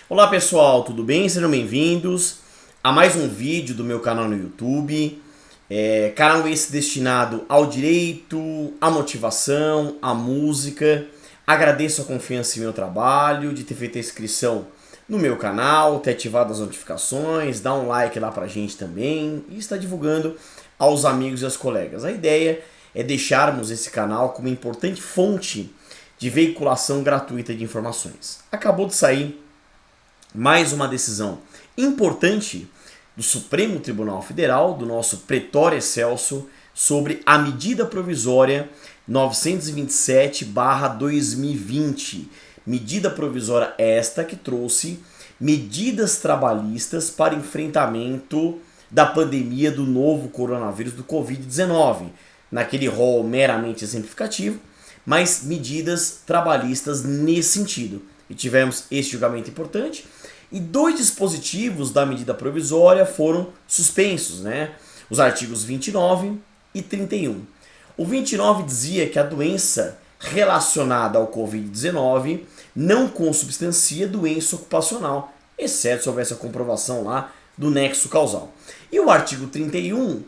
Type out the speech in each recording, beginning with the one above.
Olá pessoal, tudo bem? Sejam bem-vindos a mais um vídeo do meu canal no YouTube. Canal esse destinado ao direito, à motivação, à música. Agradeço a confiança em meu trabalho, de ter feito a inscrição no meu canal, ter ativado as notificações, dar um like lá pra gente também e estar divulgando aos amigos e aos colegas. A ideia é deixarmos esse canal como uma importante fonte de veiculação gratuita de informações. Acabou de sair mais uma decisão importante do Supremo Tribunal Federal, do nosso Pretório Excelso, sobre a medida provisória 927/2020. Medida provisória esta que trouxe medidas trabalhistas para enfrentamento da pandemia do novo coronavírus do Covid-19. Naquele rol meramente exemplificativo, mas medidas trabalhistas nesse sentido. E tivemos esse julgamento importante. E dois dispositivos da medida provisória foram suspensos, Os artigos 29 e 31. O 29 dizia que a doença relacionada ao Covid-19 não consubstancia doença ocupacional, exceto se houvesse a comprovação lá do nexo causal. E o artigo 31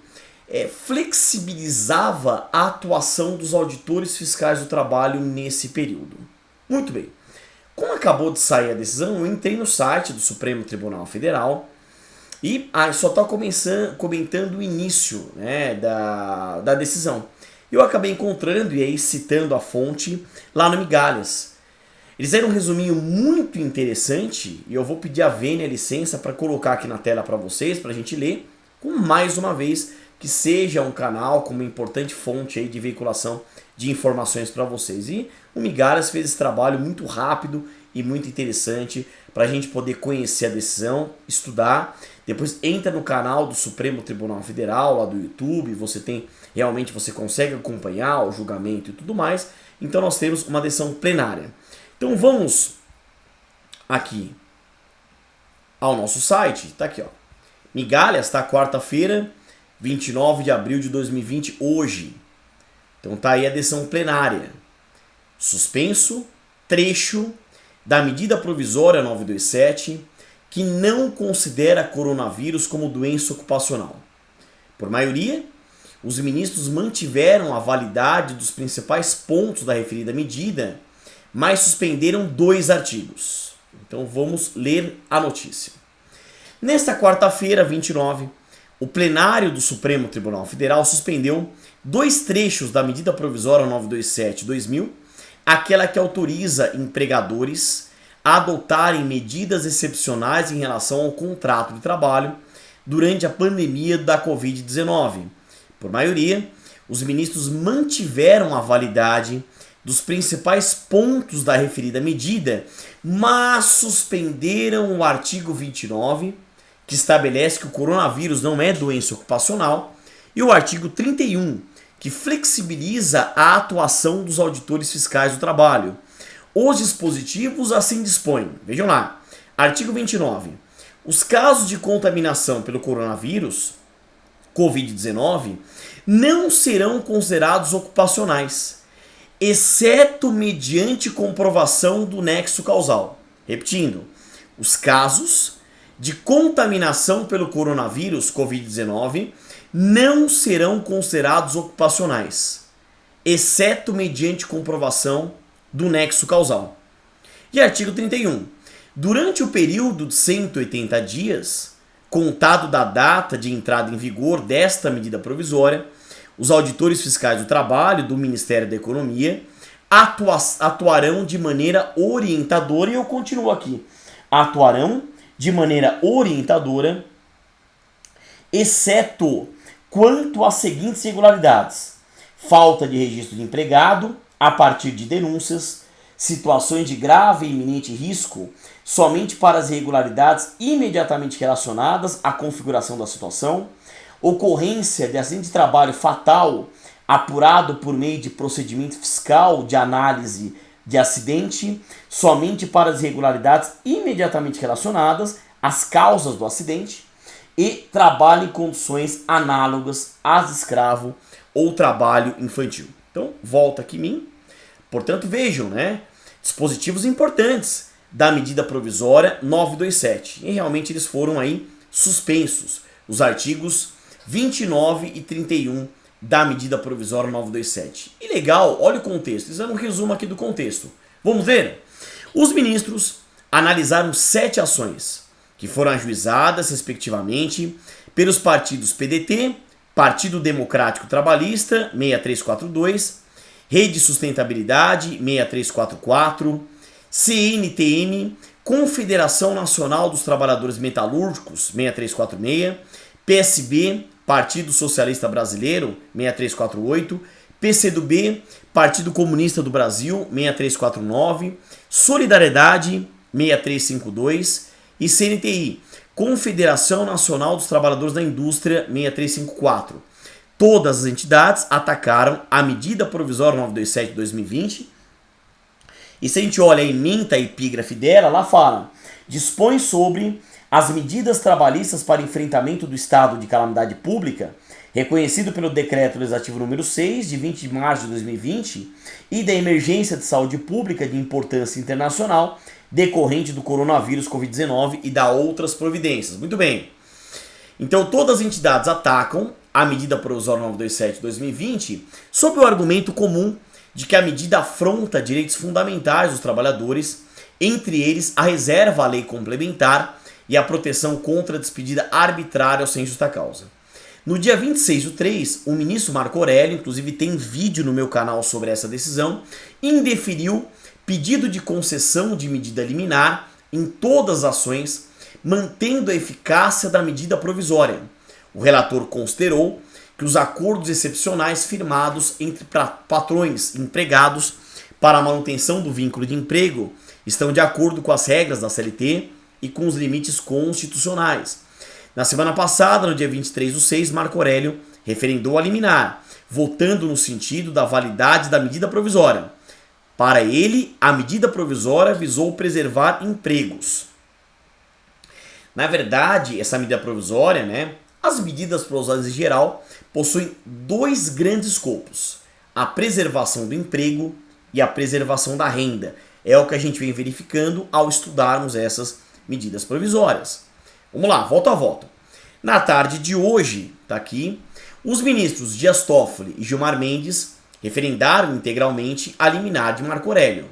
flexibilizava a atuação dos auditores fiscais do trabalho nesse período. Muito bem. Como acabou de sair a decisão, eu entrei no site do Supremo Tribunal Federal e só está comentando o início da decisão. Eu acabei encontrando e aí citando a fonte lá no Migalhas. Eles deram um resuminho muito interessante e eu vou pedir a Vênia licença para colocar aqui na tela para vocês, para a gente ler, com mais uma vez que seja um canal com uma importante fonte aí de veiculação de informações para vocês. E o Migalhas fez esse trabalho muito rápido e muito interessante para a gente poder conhecer a decisão, estudar. Depois entra no canal do Supremo Tribunal Federal, lá do YouTube, você consegue acompanhar o julgamento e tudo mais. Então nós temos uma decisão plenária. Então vamos aqui ao nosso site, tá aqui, ó. Migalhas, tá? Quarta-feira, 29 de abril de 2020, hoje. Então tá aí a decisão plenária. Suspenso, trecho da medida provisória 927, que não considera coronavírus como doença ocupacional. Por maioria, os ministros mantiveram a validade dos principais pontos da referida medida, mas suspenderam 2 artigos. Então vamos ler a notícia. Nesta quarta-feira, 29, o plenário do Supremo Tribunal Federal suspendeu 2 trechos da medida provisória 927/2000, aquela que autoriza empregadores a adotarem medidas excepcionais em relação ao contrato de trabalho durante a pandemia da Covid-19. Por maioria, os ministros mantiveram a validade dos principais pontos da referida medida, mas suspenderam o artigo 29, que estabelece que o coronavírus não é doença ocupacional, e o artigo 31, que flexibiliza a atuação dos auditores fiscais do trabalho. Os dispositivos assim dispõem. Vejam lá. Artigo 29. Os casos de contaminação pelo coronavírus, Covid-19, não serão considerados ocupacionais, exceto mediante comprovação do nexo causal. Repetindo, os casos de contaminação pelo coronavírus, Covid-19, não serão considerados ocupacionais, exceto mediante comprovação do nexo causal. E artigo 31. Durante o período de 180 dias, contado da data de entrada em vigor desta medida provisória, os auditores fiscais do trabalho do Ministério da Economia atuarão de maneira orientadora, e eu continuo aqui, atuarão de maneira orientadora, exceto quanto às seguintes irregularidades: falta de registro de empregado a partir de denúncias, situações de grave e iminente risco somente para as irregularidades imediatamente relacionadas à configuração da situação, ocorrência de acidente de trabalho fatal apurado por meio de procedimento fiscal de análise de acidente somente para as irregularidades imediatamente relacionadas às causas do acidente, e trabalho em condições análogas às de escravo ou trabalho infantil. Então, volta aqui em mim. Portanto, vejam, dispositivos importantes. da medida provisória 927. E realmente eles foram aí suspensos, os artigos 29 e 31 da medida provisória 927. E legal, olha o contexto, isso é um resumo aqui do contexto. Vamos ver? Os ministros analisaram 7 ações, que foram ajuizadas, respectivamente, pelos partidos PDT, Partido Democrático Trabalhista, 6342, Rede Sustentabilidade, 6344, CNTM, Confederação Nacional dos Trabalhadores Metalúrgicos, 6346, PSB, Partido Socialista Brasileiro, 6348, PCdoB, Partido Comunista do Brasil, 6349, Solidariedade, 6352 e CNTI, Confederação Nacional dos Trabalhadores da Indústria, 6354. Todas as entidades atacaram a medida provisória 927 de 2020. E se a gente olha a ementa, a epígrafe dela, lá fala: dispõe sobre as medidas trabalhistas para enfrentamento do estado de calamidade pública, reconhecido pelo Decreto Legislativo número 6, de 20 de março de 2020, e da emergência de saúde pública de importância internacional decorrente do coronavírus Covid-19 e da outras providências. Muito bem. Então todas as entidades atacam a medida provisória 927 de 2020 sob o argumento comum de que a medida afronta direitos fundamentais dos trabalhadores, entre eles a reserva à lei complementar e a proteção contra a despedida arbitrária ou sem justa causa. No dia 26/3, o ministro Marco Aurélio, inclusive tem vídeo no meu canal sobre essa decisão, indeferiu pedido de concessão de medida liminar em todas as ações, mantendo a eficácia da medida provisória. O relator considerou que os acordos excepcionais firmados entre patrões e empregados para a manutenção do vínculo de emprego estão de acordo com as regras da CLT e com os limites constitucionais. Na semana passada, no dia 23/6, Marco Aurélio referendou a liminar, votando no sentido da validade da medida provisória. Para ele, a medida provisória visou preservar empregos. Na verdade, essa medida provisória, as medidas provisórias em geral, possuem 2 grandes escopos: a preservação do emprego e a preservação da renda. É o que a gente vem verificando ao estudarmos essas medidas provisórias. Vamos lá, volta a volta. Na tarde de hoje, tá aqui, os ministros Dias Toffoli e Gilmar Mendes referendaram integralmente a liminar de Marco Aurélio.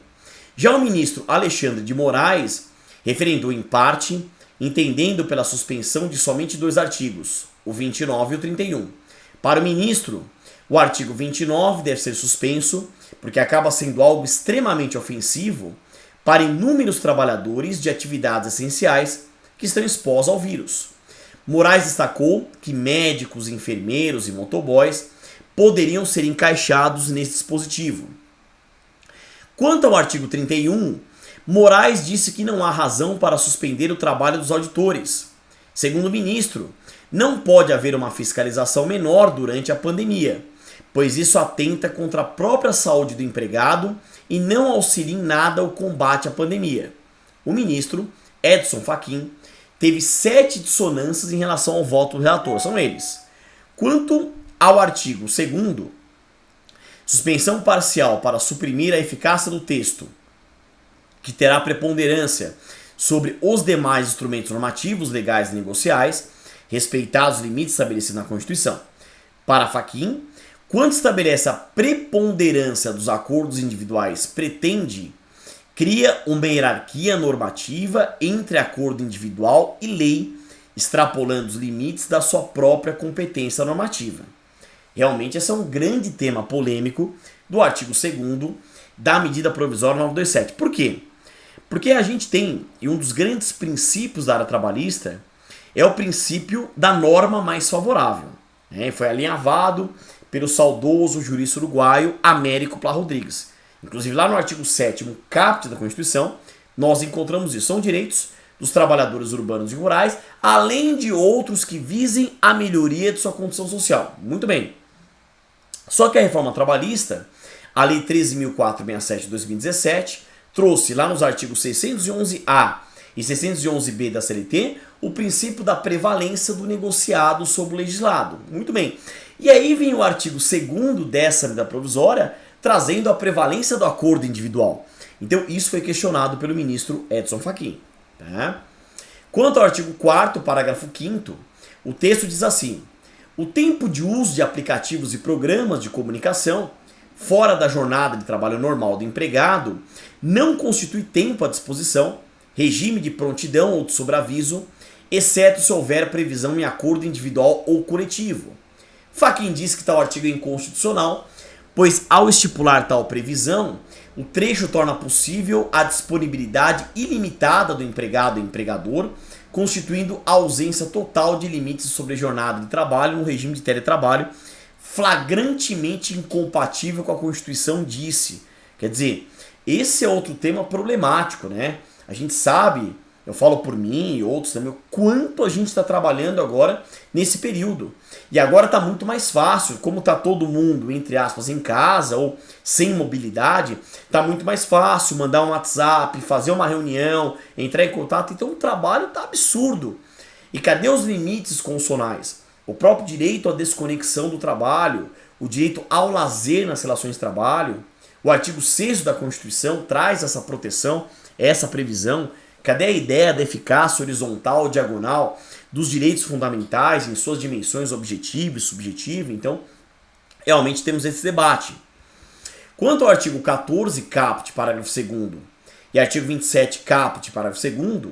Já o ministro Alexandre de Moraes referendou em parte, entendendo pela suspensão de somente 2 artigos, o 29 e o 31. Para o ministro, o artigo 29 deve ser suspenso porque acaba sendo algo extremamente ofensivo para inúmeros trabalhadores de atividades essenciais que estão expostos ao vírus. Moraes destacou que médicos, enfermeiros e motoboys poderiam ser encaixados nesse dispositivo. Quanto ao artigo 31, Moraes disse que não há razão para suspender o trabalho dos auditores. Segundo o ministro, não pode haver uma fiscalização menor durante a pandemia, pois isso atenta contra a própria saúde do empregado e não auxilia em nada o combate à pandemia. O ministro, Edson Fachin, teve 7 dissonâncias em relação ao voto do relator. São eles: quanto ao artigo 2º, suspensão parcial para suprimir a eficácia do texto, que terá preponderância sobre os demais instrumentos normativos, legais e negociais, respeitados os limites estabelecidos na Constituição. Para Fachin, quando estabelece a preponderância dos acordos individuais, cria uma hierarquia normativa entre acordo individual e lei, extrapolando os limites da sua própria competência normativa. Realmente esse é um grande tema polêmico do artigo 2º da medida provisória 927. Por quê? Porque a gente tem, e um dos grandes princípios da área trabalhista é o princípio da norma mais favorável. Foi alinhavado pelo saudoso jurista uruguaio Américo Pla Rodrigues. Inclusive lá no artigo 7º, caput da Constituição, nós encontramos isso. São direitos dos trabalhadores urbanos e rurais, além de outros que visem a melhoria de sua condição social. Muito bem. Só que a reforma trabalhista, a Lei 13.467 de 2017, trouxe lá nos artigos 611A e 611B da CLT o princípio da prevalência do negociado sobre o legislado. Muito bem. E aí vem o artigo 2º dessa medida provisória, trazendo a prevalência do acordo individual. Então isso foi questionado pelo ministro Edson Fachin. Tá? Quanto ao artigo 4º, parágrafo 5º, o texto diz assim: o tempo de uso de aplicativos e programas de comunicação fora da jornada de trabalho normal do empregado não constitui tempo à disposição, regime de prontidão ou de sobreaviso, exceto se houver previsão em acordo individual ou coletivo. Fachin diz que tal artigo é inconstitucional, pois ao estipular tal previsão, o trecho torna possível a disponibilidade ilimitada do empregado e empregador, constituindo a ausência total de limites sobre a jornada de trabalho no regime de teletrabalho, flagrantemente incompatível com a Constituição, disse. Quer dizer, esse é outro tema problemático, né? A gente sabe, eu falo por mim e outros também, o quanto a gente está trabalhando agora nesse período. E agora está muito mais fácil, como está todo mundo, entre aspas, em casa ou sem mobilidade, está muito mais fácil mandar um WhatsApp, fazer uma reunião, entrar em contato. Então o trabalho está absurdo. E cadê os limites constitucionais? O próprio direito à desconexão do trabalho, o direito ao lazer nas relações de trabalho. O artigo 6º da Constituição traz essa proteção, essa previsão. Cadê a ideia da eficácia horizontal ou diagonal dos direitos fundamentais em suas dimensões objetiva e subjetiva? Então, realmente temos esse debate. Quanto ao artigo 14, caput, parágrafo 2º, e artigo 27, caput, parágrafo 2º,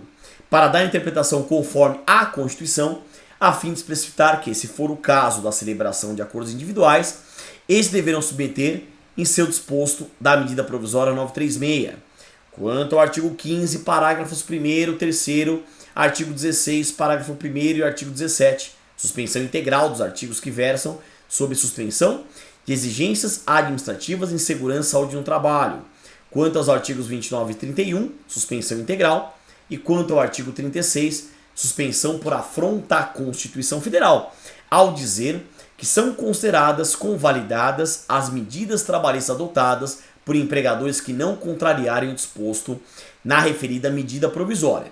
para dar interpretação conforme a Constituição, a fim de especificar que, se for o caso da celebração de acordos individuais, esses deverão submeter em seu disposto da medida provisória 936. Quanto ao artigo 15, parágrafos 1º, 3º, artigo 16, parágrafo 1º e artigo 17, suspensão integral dos artigos que versam sobre suspensão de exigências administrativas em segurança e saúde no trabalho. Quanto aos artigos 29 e 31, suspensão integral. E quanto ao artigo 36, suspensão por afronta à Constituição Federal, ao dizer que são consideradas convalidadas as medidas trabalhistas adotadas por empregadores que não contrariarem o disposto na referida medida provisória.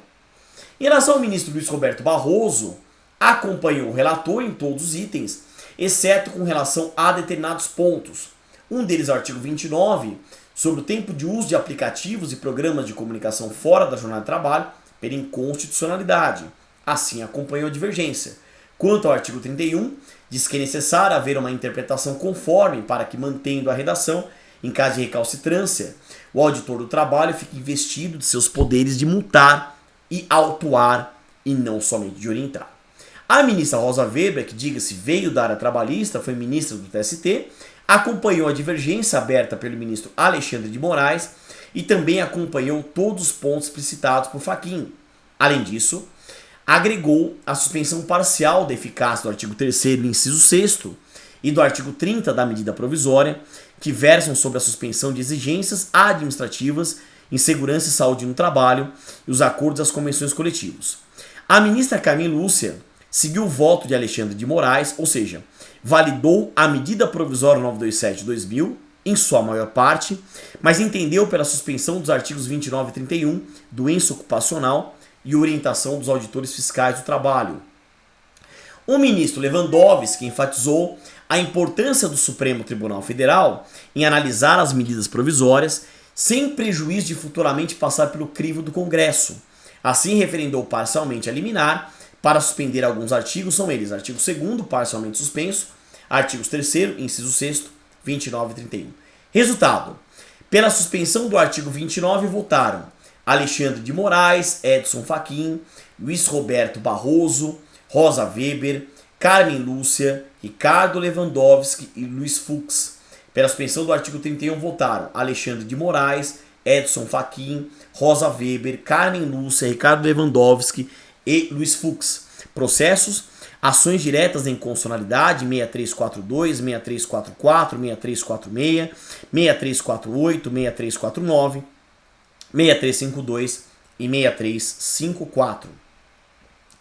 Em relação ao ministro Luiz Roberto Barroso, acompanhou o relator em todos os itens, exceto com relação a determinados pontos. Um deles é o artigo 29, sobre o tempo de uso de aplicativos e programas de comunicação fora da jornada de trabalho, pela inconstitucionalidade. Assim, acompanhou a divergência. Quanto ao artigo 31, diz que é necessário haver uma interpretação conforme para que, mantendo a redação, em caso de recalcitrância, o auditor do trabalho fique investido de seus poderes de multar e autuar e não somente de orientar. A ministra Rosa Weber, que diga-se veio da área trabalhista, foi ministra do TST, acompanhou a divergência aberta pelo ministro Alexandre de Moraes e também acompanhou todos os pontos explicitados por Fachin. Além disso, agregou a suspensão parcial da eficácia do artigo 3º, inciso 6º, e do artigo 30 da medida provisória, que versam sobre a suspensão de exigências administrativas em segurança e saúde no trabalho e os acordos das convenções coletivas. A ministra Carmen Lúcia seguiu o voto de Alexandre de Moraes, ou seja, validou a medida provisória 927/2000, em sua maior parte, mas entendeu pela suspensão dos artigos 29 e 31, doença ocupacional e orientação dos auditores fiscais do trabalho. O ministro Lewandowski enfatizou a importância do Supremo Tribunal Federal em analisar as medidas provisórias sem prejuízo de futuramente passar pelo crivo do Congresso. Assim, referendou parcialmente a liminar para suspender alguns artigos, são eles: artigo 2º, parcialmente suspenso, artigos 3º, inciso 6º, 29 e 31. Resultado: pela suspensão do artigo 29 votaram Alexandre de Moraes, Edson Fachin, Luiz Roberto Barroso, Rosa Weber, Carmen Lúcia, Ricardo Lewandowski e Luiz Fux. Pela suspensão do artigo 31 votaram Alexandre de Moraes, Edson Fachin, Rosa Weber, Carmen Lúcia, Ricardo Lewandowski e Luiz Fux. Processos: ações diretas de inconstitucionalidade 6342, 6344, 6346, 6348, 6349, 6352 e 6354.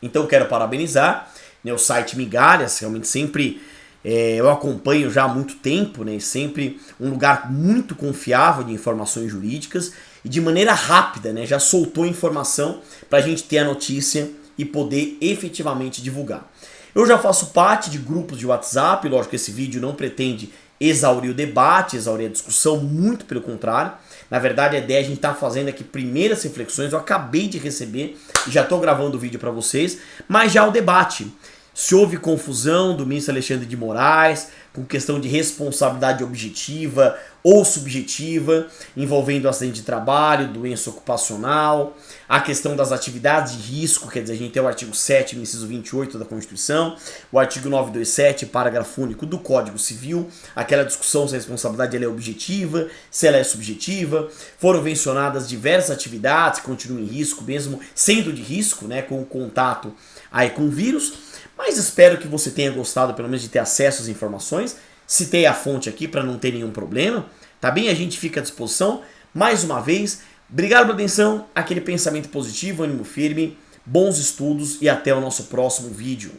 Então quero parabenizar, né, o site Migalhas, realmente sempre eu acompanho já há muito tempo, né, sempre um lugar muito confiável de informações jurídicas e de maneira rápida, né, já soltou informação para a gente ter a notícia e poder efetivamente divulgar. Eu já faço parte de grupos de WhatsApp, lógico que esse vídeo não pretende exaurir o debate, exaurir a discussão, muito pelo contrário. Na verdade, a ideia é a gente estar fazendo aqui primeiras reflexões. Eu acabei de receber e já estou gravando o vídeo para vocês, mas já o debate. Se houve confusão do ministro Alexandre de Moraes com questão de responsabilidade objetiva ou subjetiva, envolvendo acidente de trabalho, doença ocupacional, a questão das atividades de risco, quer dizer, a gente tem o artigo 7, inciso 28 da Constituição, o artigo 927, parágrafo único do Código Civil, aquela discussão se a responsabilidade ela é objetiva, se ela é subjetiva, foram mencionadas diversas atividades que continuam em risco, mesmo sendo de risco, né, com o contato aí com o vírus, mas espero que você tenha gostado pelo menos de ter acesso às informações. Citei a fonte aqui para não ter nenhum problema, tá bem? A gente fica à disposição. Mais uma vez, obrigado pela atenção, aquele pensamento positivo, ânimo firme, bons estudos e até o nosso próximo vídeo.